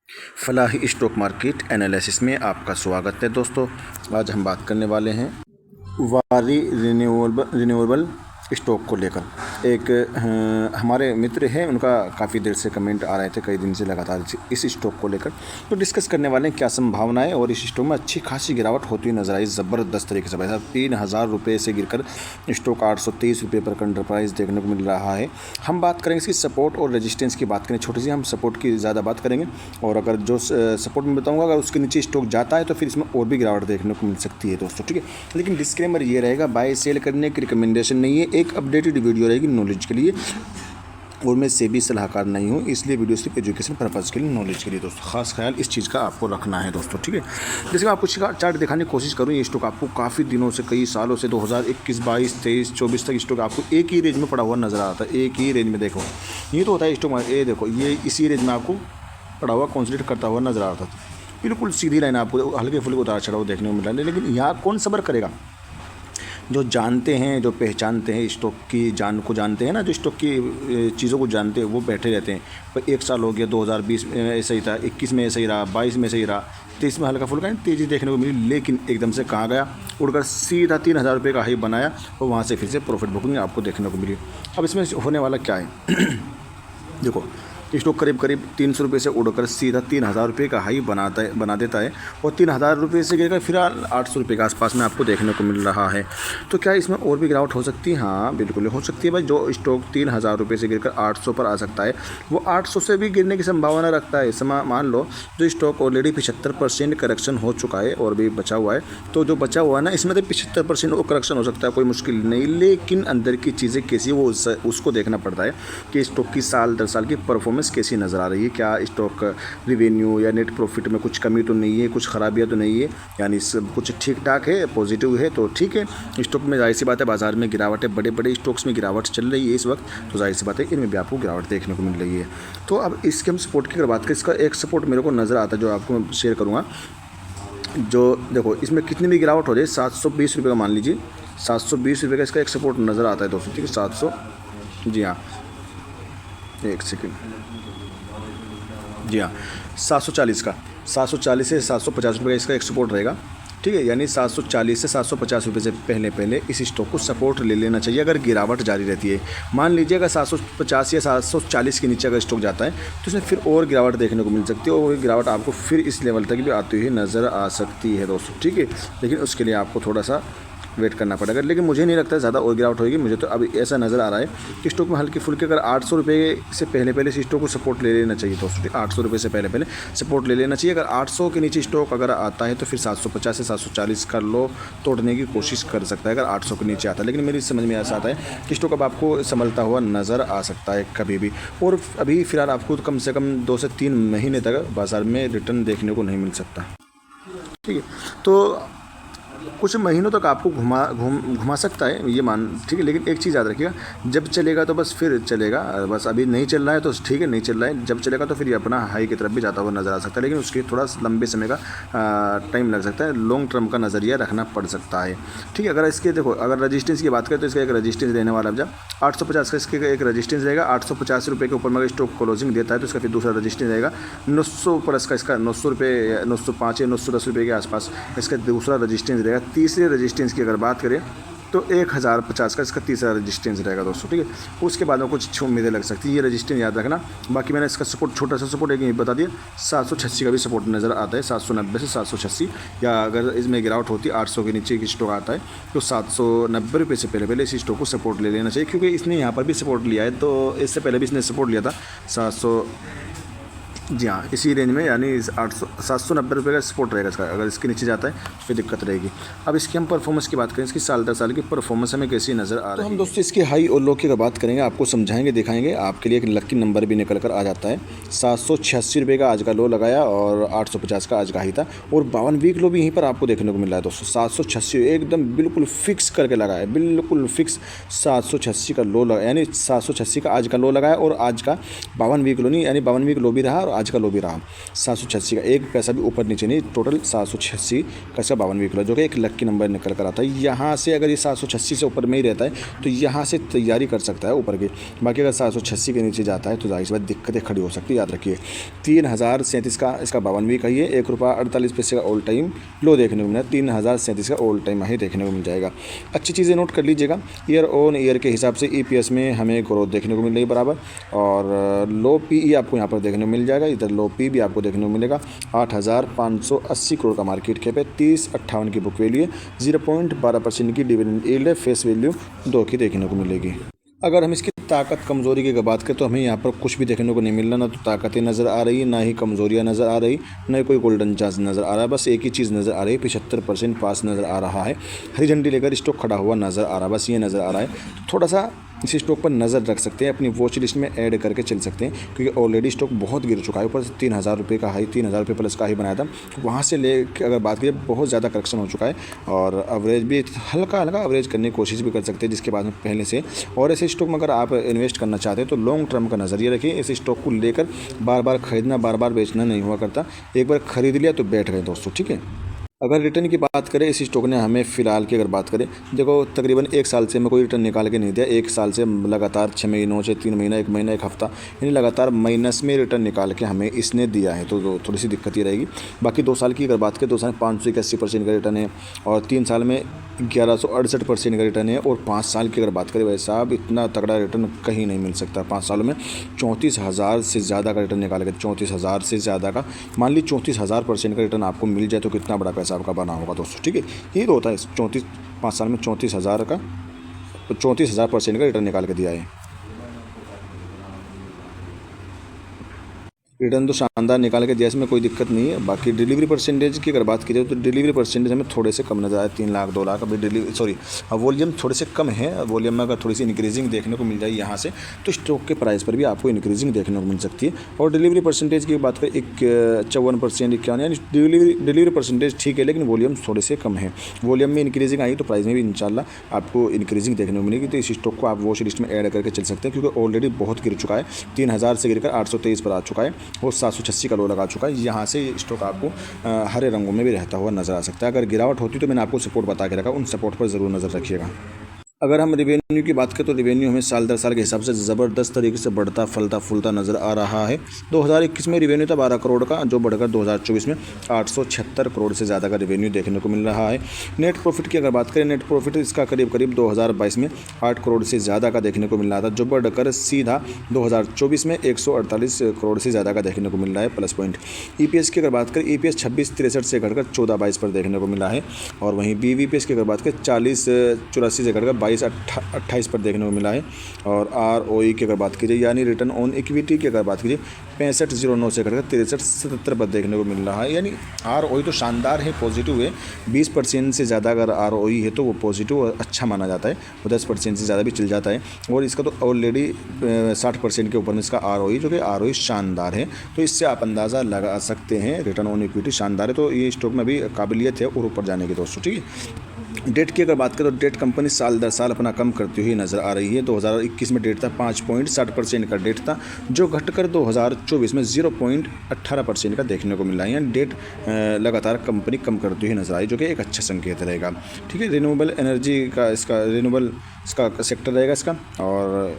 Falahi stock market analysis में आपका स्वागत है दोस्तों। आज हम बात करने वाले हैं वारी रिन्यूएबल स्टॉक को लेकर। एक हमारे मित्र हैं, उनका काफ़ी देर से कमेंट आ रहे थे, कई दिन से लगातार इस स्टॉक को लेकर। तो डिस्कस करने वाले हैं क्या संभावनाएं, और इस स्टॉक में अच्छी खासी गिरावट होती हुई नजर आई ज़बरदस्त तरीके से। भाई साहब 3,000 रुपये से गिरकर स्टॉक 823 रुपये पर कंट्र प्राइस देखने को मिल रहा है। हम बात करेंगे इसकी सपोर्ट और रेजिस्टेंस की बात करें, छोटी सी हम सपोर्ट की ज़्यादा बात करेंगे, और अगर जो सपोर्ट में बताऊँगा अगर उसके नीचे स्टॉक जाता है तो फिर इसमें और भी गिरावट देखने को मिल सकती है दोस्तों, ठीक है। लेकिन डिस्क्लेमर ये रहेगा, बाय सेल करने की रिकमेंडेशन नहीं है, एक अपडेटेड वीडियो रहेगी नॉलेज के लिए, और मैं सेबी सलाहकार नहीं हूँ, इसलिए वीडियो सिर्फ एजुकेशन पर्पज़ के लिए, नॉलेज के लिए दोस्तों। खास ख्याल इस चीज़ का आपको रखना है दोस्तों, ठीक है। जैसे मैं आपको चार्ट दिखाने की कोशिश करूँ, ये स्टॉक आपको काफ़ी दिनों से, कई सालों से 2021, 22, 23, 24 तक स्टॉक आपको एक ही रेंज में पड़ा हुआ नज़र आता है। एक ही रेंज में देखो, ये तो होता है स्टॉक, ये देखो ये इसी रेंज में आपको पड़ा हुआ कंसोलिडेट करता हुआ नज़र आता था। बिल्कुल सीधी लाइन आपको हल्के फुल्के उतार चढ़ाव देखने को मिल रहा है, लेकिन यहाँ कौन सब्र करेगा? जो जानते हैं, जो पहचानते हैं, स्टॉक की जान को जानते हैं ना, जो स्टॉक की चीज़ों को जानते हैं, वो बैठे रहते हैं। पर एक साल हो गया, 2020 में ऐसा ही था, 21 में ऐसा ही रहा, 22 में ऐसा ही रहा, 23 में हल्का फुल्का तेज़ी देखने को मिली, लेकिन एकदम से कहाँ गया, उड़कर सीधा 3,000 रुपये का हाई बनाया, और वहाँ से फिर से प्रॉफिट बुकिंग आपको देखने को मिली। अब इसमें होने वाला क्या है देखो, स्टॉक करीब 300 रुपये से उड़कर सीधा 3,000 रुपये का हाई बना देता है, और 3,000 रुपये से गिरकर फिलहाल 800 रुपये के आसपास में आपको देखने को मिल रहा है। तो क्या इसमें और भी गिरावट हो सकती है? हाँ बिल्कुल हो सकती है भाई। जो स्टॉक 3,000 रुपये से गिरकर 800 पर आ सकता है, वो 800 से भी गिरने की संभावना रखता है। मान लो जो स्टॉक ऑलरेडी 75% करेक्शन हो चुका है और भी बचा हुआ है, तो जो बचा हुआ है ना, इसमें तो 75% वो करेक्शन हो सकता है, कोई मुश्किल नहीं। लेकिन अंदर की चीज़ें कैसी वो उसको देखना पड़ता है कि स्टॉक की साल दर साल की परफॉर्मेंस कैसी नज़र आ रही है, क्या स्टॉक रिवेन्यू या नेट प्रॉफिट में कुछ कमी तो नहीं है, कुछ खराबियां तो नहीं है, यानी सब कुछ ठीक ठाक है, पॉजिटिव है, तो ठीक है। स्टॉक में जाहिर सी बात है बाजार में गिरावट है, बड़े बड़े स्टॉक्स में गिरावट चल रही है इस वक्त, तो जाहिर सी बात है इनमें भी आपको गिरावट देखने को मिल रही है। तो अब इसके हम सपोर्ट की अगर बात करें, इसका एक सपोर्ट मेरे को नज़र आता है जो आपको मैं शेयर करूँगा। जो देखो इसमें कितनी भी गिरावट हो जाए, 720 रुपये का मान लीजिए, 720 रुपये का इसका एक सपोर्ट नज़र आता है दोस्तों, ठीक है। 700, जी हाँ, एक सेकेंड, जी हाँ, 740 का, 740 से 750 रुपये का इसका एक सपोर्ट रहेगा, ठीक है। यानी 740 से 750 रुपये से पहले इस स्टॉक को सपोर्ट ले लेना चाहिए अगर गिरावट जारी रहती है। मान लीजिए अगर 750 या 740 के नीचे अगर स्टॉक जाता है तो इसमें फिर और गिरावट देखने को मिल सकती है, और गिरावट आपको फिर इस लेवल तक भी आती हुई नज़र आ सकती है दोस्तों, ठीक है। लेकिन उसके लिए आपको थोड़ा सा वेट करना पड़ेगा, लेकिन मुझे नहीं लगता ज़्यादा और गिरावट होगी। मुझे तो अभी ऐसा नज़र आ रहा है कि स्टॉक में हल्की फुल्की अगर 800 रुपये से पहले इस स्टॉक को सपोर्ट ले लेना चाहिए दोस्तों, 800 रुपये से पहले सपोर्ट ले लेना चाहिए। अगर 800 के नीचे स्टॉक अगर आता है तो फिर 750 से 740 का लो तोड़ने की कोशिश कर सकता है अगर 800 के नीचे आता है। लेकिन मेरी समझ में ऐसा आता है कि स्टॉक अब आपको संभलता हुआ नज़र आ सकता है कभी भी, और अभी फ़िलहाल आपको कम से कम 2 से 3 महीने तक बाज़ार में रिटर्न देखने को नहीं मिल सकता, ठीक है। तो कुछ महीनों तक आपको घुमा सकता है ये मान, ठीक है। लेकिन एक चीज़ याद रखिएगा, जब चलेगा तो बस फिर चलेगा, बस अभी नहीं चल रहा है तो ठीक है, नहीं चल रहा है, जब चलेगा तो फिर ये अपना हाई की तरफ भी जाता हुआ नज़र आ सकता है, लेकिन उसके थोड़ा लंबे समय का टाइम लग सकता है, लॉन्ग टर्म का नज़रिया रखना पड़ सकता है, ठीक है। अगर इसके देखो, अगर रजिस्टेंस की बात करें तो इसका एक रजिस्टेंस रहने वाला है, जब 850 का इसके एक रजिस्टेंस रहेगा, 850 रुपये के ऊपर में अगर स्टॉक क्लोजिंग देता है तो इसका फिर दूसरा रजिस्टेंस रहेगा 900 प्लस का, इसका 900 रुपये, 905 या 910 रुपये के आसपास इसका दूसरा रजिस्टेंस रहेगा। तीसरे रजिस्टेंस की अगर बात करें तो 1050 का इसका तीसरा रजिस्टेंस रहेगा दोस्तों, ठीक है। उसके बाद में कुछ उम्मीदें लग सकती है, ये रजिस्टेंस याद रखना। बाकी मैंने इसका सपोर्ट, छोटा सा सपोर्ट एक बता दिया, 786 का भी सपोर्ट नज़र आता है, 790 से 786, या अगर इसमें गिरावट होती है 800 के नीचे की स्टॉक आता है तो 790 रुपये से पहले इस स्टॉक को सपोर्ट ले लेना चाहिए, क्योंकि इसने यहाँ पर भी सपोर्ट लिया है, तो इससे पहले भी इसने सपोर्ट लिया था 700, जी हाँ, इसी रेंज में, यानी 790 रुपये का सपोर्ट रहेगा इसका। अगर इसके नीचे जाता है तो फिर दिक्कत रहेगी। अब इसकी हम परफॉर्मेंस की बात करें, इसकी साल दर साल की परफॉर्मेंस हमें कैसी नज़र आ रही है, तो हम दोस्तों इसकी हाई और लो की अगर बात करेंगे, आपको समझाएंगे, दिखाएंगे। आपके लिए एक लकी नंबर भी निकल कर आ जाता है। 786 रुपये का आज का लो लगाया और 850 का आज का हाई था, और 52 वीक लो भी यहीं पर आपको देखने को मिल रहा है दोस्तों। 786 एकदम बिल्कुल फिक्स करके लगाया, बिल्कुल फिक्स 786 का लो लगा, यानी 786 का आज का लो लगाया, और आज का 52 वीक लो नहीं, यानी 52 वीक लो भी रहा और आज का लो भी रहा 786 का, एक पैसा भी ऊपर नीचे नहीं, टोटल 786 का इसका 52 किलो, जो कि एक लक्की नंबर निकल कर आता है। यहाँ से अगर ये 786 से ऊपर में ही रहता है तो यहाँ से तैयारी कर सकता है ऊपर की। बाकी अगर 786 के नीचे जाता है तो जाहिर सी बात दिक्कतें खड़ी हो सकती है, याद रखिए। 3037 का इसका 52 का ही है, ₹1.48 का ऑल टाइम लो देखने को मिला, 3037 का ऑल टाइम हाई देखने को मिल जाएगा। अच्छी चीज़ें नोट कर लीजिएगा, ईयर ऑन ईयर के हिसाब से EPS में हमें ग्रोथ देखने को मिल रही बराबर, और लो PE आपको यहाँ पर देखने को मिल जाएगा, इधर लो P भी आपको देखने को मिलेगा। 8,580 करोड़ का मार्केट कैप है, 30.58 की बुक वैल्यू है, 0.12% की डिविडेंड यील्ड है, फेस वैल्यू 2 की देखने को मिलेगी। अगर हम इसकी ताकत कमज़ोरी की बात करें तो हमें यहाँ पर कुछ भी देखने को नहीं मिल रहा, ना तो ताकतें नज़र आ रही, ना ही कमज़ोरियाँ नज़र आ रही, ना ही कोई गोल्डन चांस नज़र आ रहा है। बस एक ही चीज़ नज़र आ रही है, 75% पास नज़र आ रहा है, हरी झंडी लेकर स्टॉक खड़ा हुआ नज़र आ रहा है, बस ये नज़र आ रहा है। तो थोड़ा सा इस स्टॉक पर नज़र रख सकते हैं, अपनी वॉच लिस्ट में ऐड करके चल सकते हैं, क्योंकि ऑलरेडी स्टॉक बहुत गिर चुका है, ऊपर से 3,000 रुपये का हाई, 3,000 रुपये प्लस का हाई बनाया था, वहाँ से ले अगर बात करें बहुत ज़्यादा करेक्शन हो चुका है, और एवरेज भी हल्का हल्का एवरेज करने की कोशिश भी कर सकते हैं, जिसके बाद में पहले से। और ऐसे स्टॉक में अगर आप इन्वेस्ट करना चाहते हैं तो लॉन्ग टर्म का नज़रिया रखिए, इस स्टॉक को लेकर बार बार खरीदना बार बार बेचना नहीं हुआ करता, एक बार खरीद लिया तो बैठ गए दोस्तों, ठीक है। अगर रिटर्न की बात करें इस स्टॉक ने हमें फ़िलहाल की अगर बात करें, देखो तकरीबन 1 साल से हमें कोई रिटर्न निकाल के नहीं दिया, 1 साल से लगातार 6 महीनों से 3 महीना, 1 महीना, 1 हफ्ता, यानी लगातार माइनस में रिटर्न निकाल के हमें इसने दिया है, तो थोड़ी सी दिक्कत ही रहेगी। बाकी 2 साल की अगर बात करें, 2 साल में 581% का रिटर्न है, और 3 साल में 1168% का रिटर्न है, और 5 साल की अगर बात करें भाई साहब, इतना तगड़ा रिटर्न कहीं नहीं मिल सकता। 5 सालों में 34,000 से ज़्यादा का रिटर्न निकाल के, 34,000 से ज़्यादा का, मान ली 34,000% का रिटर्न आपको मिल जाए तो कितना बड़ा पैसा आपका बना होगा दोस्तों, ठीक है। ये तो होता है 5 साल में 34,000 का, 34,000% का रिटर्न निकाल के दिया है। रिटर्न तो शानदार निकाल के दिया, इसमें कोई दिक्कत नहीं है। बाकी डिलीवरी परसेंटेज की अगर बात की जाए तो डिलीवरी परसेंटेज हमें थोड़े से कम नज़र आए, 3 लाख 2 लाख। अभी वॉल्यूम थोड़े से कम है, वॉल्यूम में अगर थोड़ी सी इंक्रीजिंग देखने को मिल जाए यहाँ से तो स्टॉक के प्राइस पर भी आपको इंक्रीजिंग देखने को मिल सकती है। और डिलीवरी परसेंटेज की बात करें 51%, 51, यानी डिलीवरी परसेंटेज ठीक है, लेकिन वॉल्यूम थोड़े से कम है। वॉल्यूम में इंक्रीजिंग आई तो प्राइस में भी इंशाल्लाह आपको इंक्रीजिंग देखने को मिलेगी। तो इस स्टॉक को आप वॉच लिस्ट में ऐड करके चल सकते हैं, क्योंकि ऑलरेडी बहुत गिर चुका है, 3,000 से गिरकर 823 पर आ चुका है, और 786 का लो लगा चुका है। यहाँ से स्टॉक आपको हरे रंगों में भी रहता हुआ नज़र आ सकता है। अगर गिरावट होती तो मैंने आपको सपोर्ट बता के रखा, उन सपोर्ट पर ज़रूर नज़र रखिएगा। अगर हम रेवेन्यू की बात करें तो रेवेन्यू हमें साल दर साल के हिसाब से ज़बरदस्त तरीके से बढ़ता फलता फूलता नज़र आ रहा है। 2021 में रेवेन्यू था 12 करोड़ का, जो बढ़कर 2024 में 876 करोड़ से ज़्यादा का रेवेन्यू देखने को मिल रहा है। नेट प्रॉफिट की अगर बात करें, नेट प्रॉफिट इसका करीब 2022 में 8 करोड़ से ज़्यादा का देखने को मिल रहा था, जो बढ़कर सीधा 2024 में 148 करोड़ से ज़्यादा का देखने को मिल रहा है, प्लस पॉइंट। EPS की अगर बात करें, EPS 26.63 से घटकर 14.22 पर देखने को मिला है। और वहीं BVPS की अगर बात करें 40.84 से घटकर 22.28 पर देखने को मिला है। और ROE की अगर बात कीजिए, यानी रिटर्न ऑन इक्विटी की अगर बात कीजिए, 65.09 से घटकर 63.77 पर देखने को मिल रहा है। यानी ROE तो शानदार है, पॉजिटिव है। 20% से ज़्यादा अगर ROE है तो वो पॉजिटिव और अच्छा माना जाता है, वो 10% से ज़्यादा भी चल जाता है। और इसका तो ऑलरेडी 60% के ऊपर में इसका ROE, जो कि ROE शानदार है। तो इससे आप अंदाज़ा लगा सकते हैं रिटर्न ऑन इक्विटी शानदार है। तो ये स्टॉक में भी काबिलियत है और ऊपर जाने की दोस्तों, ठीक है। डेट की अगर बात करें तो डेट कंपनी साल दर साल अपना कम करती हुई नज़र आ रही है। 2021 में डेट था 5.60% का डेट था, जो घटकर 2024 में 0.18% का देखने को मिला है। यानी डेट लगातार कंपनी कम करती हुई नज़र आई, जो कि एक अच्छा संकेत रहेगा, ठीक है। रिन्यूएबल एनर्जी का इसका सेक्टर रहेगा इसका। और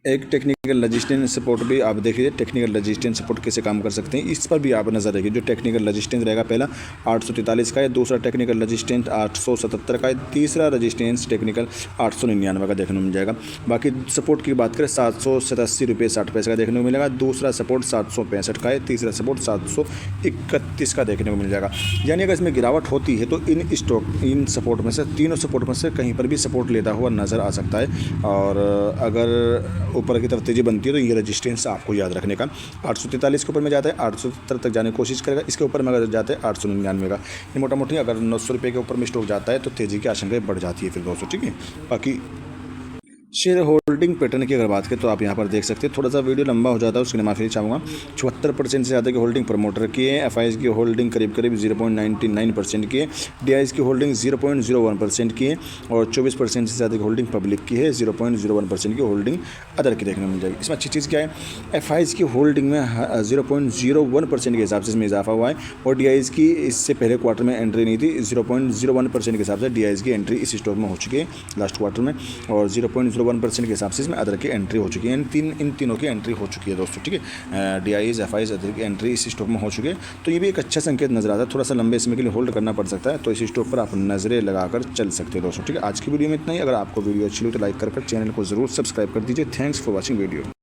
एक टेक्निकल रजिस्टेंस सपोर्ट भी आप देखिए, टेक्निकल रजिस्टेंस सपोर्ट कैसे काम कर सकते हैं इस पर भी आप नज़र रखिए। जो टेक्निकल रजिस्टेंस रहेगा, पहला 843 का है, दूसरा टेक्निकल रजिस्टेंस 877 का है, तीसरा रजिस्टेंस टेक्निकल 899 का देखने को मिल जाएगा। बाकी सपोर्ट की बात करें 787 रुपये 60 पैसे का देखने को मिलेगा, दूसरा सपोर्ट 765 का है, तीसरा सपोर्ट 731 का देखने को मिल जाएगा। यानी अगर इसमें गिरावट होती है तो इन सपोर्ट में से, तीनों सपोर्ट में से कहीं पर भी सपोर्ट लेता हुआ नज़र आ सकता है। और अगर ऊपर की तरफ तेज़ी बनती है तो ये रजिस्टेंस आपको याद रखने का। 843 के ऊपर में जाता है, 870 तक जाने की कोशिश करेगा। इसके ऊपर में अगर जाता है 899 का, ये मोटा मोटी अगर 900 रुपये के ऊपर में स्टॉक जाता है तो तेज़ी की आशंकाएं बढ़ जाती है फिर दोस्तों, ठीक है। बाकी शेयर होल्डिंग पैटर्न की अगर बात करें तो आप यहाँ पर देख सकते हैं, थोड़ा सा वीडियो लंबा हो जाता है उसके लिए माफ़ी चाहूँगा। 74% से ज़्यादा की होल्डिंग प्रमोटर की है। एफआईज की होल्डिंग करीब 0.99% की है। डीआईज की होल्डिंग 0.01% की है और 24% से ज़्यादा की होल्डिंग पब्लिक की है। 0.01% की होल्डिंग अदर की देखने को मिल जाएगी। इसमें अच्छी चीज़ क्या है, एफआईज की होल्डिंग में 0.01% के हिसाब से इसमें इजाफा हुआ है और डीआईज की इससे पहले क्वार्टर में एंट्री नहीं थी। 0.01% के हिसाब से डीआईज की एंट्री इस स्टॉक में हो चुकी है लास्ट क्वार्टर में और 0.01% के हिसाब से इसमें अदर की एंट्री हो चुकी है। इन तीनों की एंट्री हो चुकी है दोस्तों, ठीक है। डीआईज, एफआईज, अदर की एंट्री इस स्टॉक में हो चुकी है, तो ये भी एक अच्छा संकेत नजर आता है। थोड़ा सा लंबे समय के लिए होल्ड करना पड़ सकता है, तो इस स्टॉक पर आप नजरें लगाकर चल सकते हैं दोस्तों, ठीक है। आज की वीडियो में इतना ही। अगर आपको वीडियो अच्छी लगी तो लाइक कर चैनल को जरूर सब्सक्राइब कर दीजिए। Thanks for watching video.